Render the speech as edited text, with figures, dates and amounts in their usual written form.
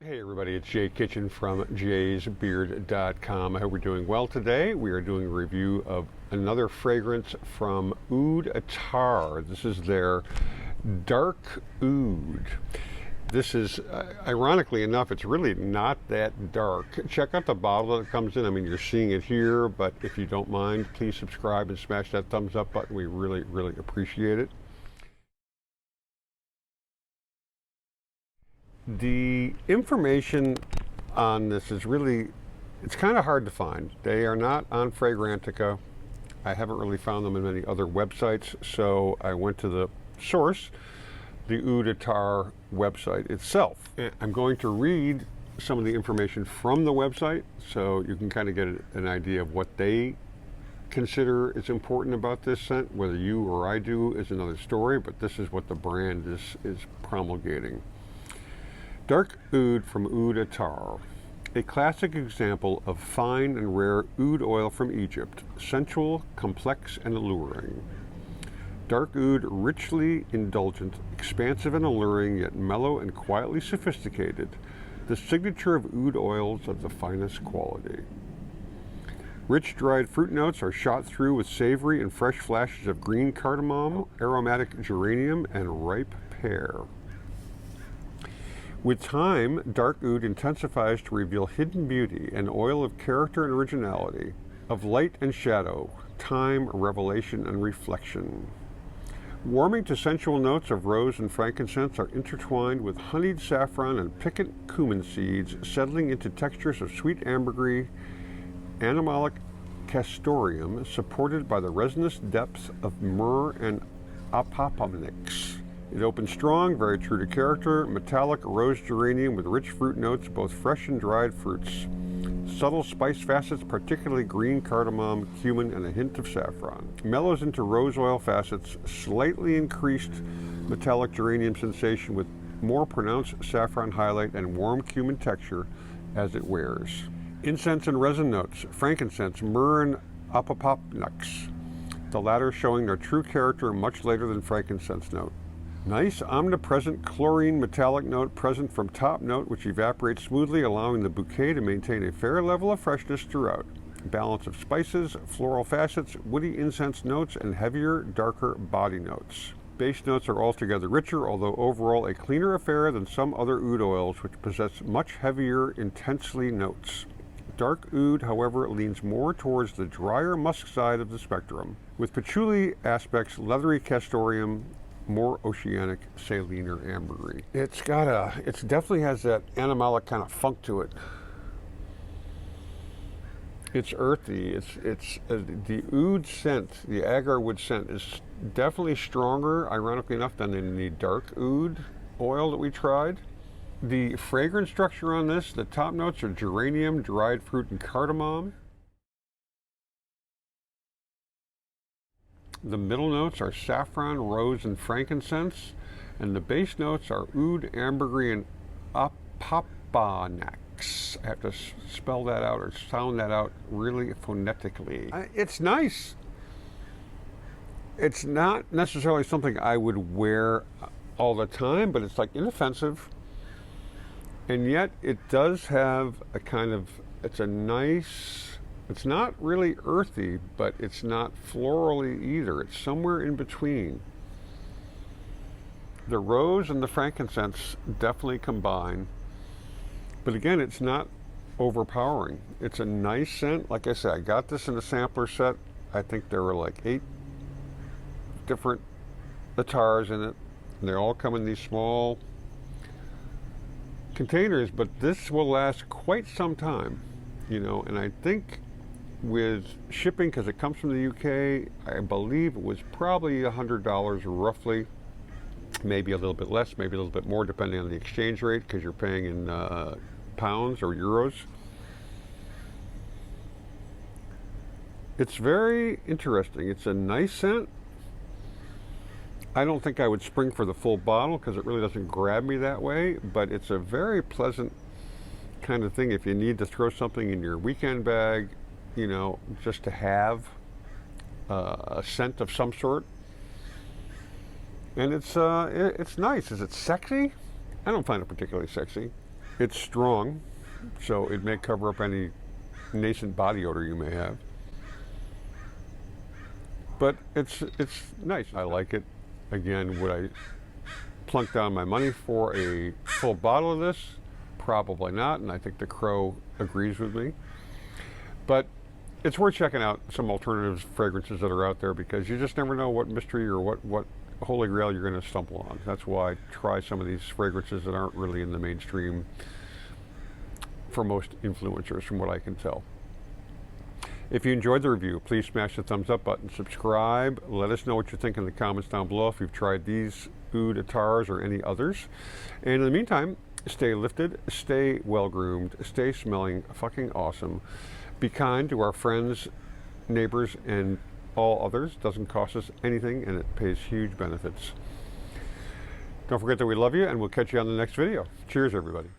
Hey everybody, it's Jay Kitchen from jaysbeard.com. I hope we're doing well today. We are doing a review of another fragrance from Oud Attar. This is their Dark Oud. This is, ironically enough, it's really not that dark. Check out the bottle that it comes in. I mean, you're seeing it here, but if you don't mind, please subscribe and smash that thumbs up button. We really, really appreciate it. The information on this is really, it's kind of hard to find. They are not on Fragrantica. I haven't really found them in many other websites, so I went to the source, the Oud Attar website itself. I'm going to read some of the information from the website so you can kind of get an idea of what they consider is important about this scent. Whether you or I do is another story, but this is what the brand is promulgating. Dark Oud from Oud Attar, a classic example of fine and rare oud oil from Egypt, sensual, complex, and alluring. Dark Oud, richly indulgent, expansive and alluring, yet mellow and quietly sophisticated, the signature of oud oils of the finest quality. Rich dried fruit notes are shot through with savory and fresh flashes of green cardamom, aromatic geranium, and ripe pear. With time, Dark Oud intensifies to reveal hidden beauty, an oil of character and originality, of light and shadow, time, revelation, and reflection. Warming to sensual notes of rose and frankincense are intertwined with honied saffron and piquant cumin seeds, settling into textures of sweet ambergris, animalic castoreum, supported by the resinous depths of myrrh and opoponax. It opens strong, very true to character, metallic rose geranium with rich fruit notes, both fresh and dried fruits. Subtle spice facets, particularly green cardamom, cumin, and a hint of saffron. Mellows into rose oil facets, slightly increased metallic geranium sensation with more pronounced saffron highlight and warm cumin texture as it wears. Incense and resin notes, frankincense, myrrh, and opoponax, the latter showing their true character much later than frankincense note. Nice omnipresent chlorine metallic note present from top note, which evaporates smoothly, allowing the bouquet to maintain a fair level of freshness throughout. Balance of spices, floral facets, woody incense notes, and heavier, darker body notes. Base notes are altogether richer, although overall a cleaner affair than some other oud oils, which possess much heavier, intensely notes. Dark Oud, however, leans more towards the drier musk side of the spectrum, with patchouli aspects, leathery castoreum, more oceanic saline or ambergris. It definitely has that animalic kind of funk to it. It's earthy. It's the oud scent, the agar wood scent is definitely stronger, ironically enough, than in the dark oud oil that we tried. The fragrance structure on this, the top notes are geranium, dried fruit, and cardamom. The middle notes are saffron, rose, and frankincense, and the base notes are oud, ambergris, and opoponax. I have to spell that out or sound that out really phonetically. It's nice. It's not necessarily something I would wear all the time, but it's like inoffensive, and yet it does have a kind of, it's a nice, it's not really earthy, but it's not florally either. It's somewhere in between. The rose and the frankincense definitely combine, but again, it's not overpowering. It's a nice scent. Like I said, I got this in a sampler set. I think there were like 8 different attars in it, and they all come in these small containers, but this will last quite some time, you know, and I think with shipping, because it comes from the UK, I believe it was probably $100 roughly, maybe a little bit less, maybe a little bit more, depending on the exchange rate, because you're paying in pounds or euros. It's very interesting. It's a nice scent. I don't think I would spring for the full bottle because it really doesn't grab me that way, but it's a very pleasant kind of thing if you need to throw something in your weekend bag, you know, just to have a scent of some sort. And it's nice. Is it sexy? I don't find it particularly sexy. It's strong, so it may cover up any nascent body odor you may have. But it's nice. I like it. Again, would I plunk down my money for a full bottle of this? Probably not, and I think the Crow agrees with me. But it's worth checking out some alternative fragrances that are out there, because you just never know what mystery or what holy grail you're going to stumble on. That's why I try some of these fragrances that aren't really in the mainstream for most influencers, from what I can tell. If you enjoyed the review, please smash the thumbs up button, subscribe, let us know what you think in the comments down below if you've tried these Oud Attars or any others. And in the meantime, stay lifted, stay well-groomed, stay smelling fucking awesome. Be kind to our friends, neighbors, and all others. Doesn't cost us anything, and it pays huge benefits. Don't forget that we love you, and we'll catch you on the next video. Cheers, everybody.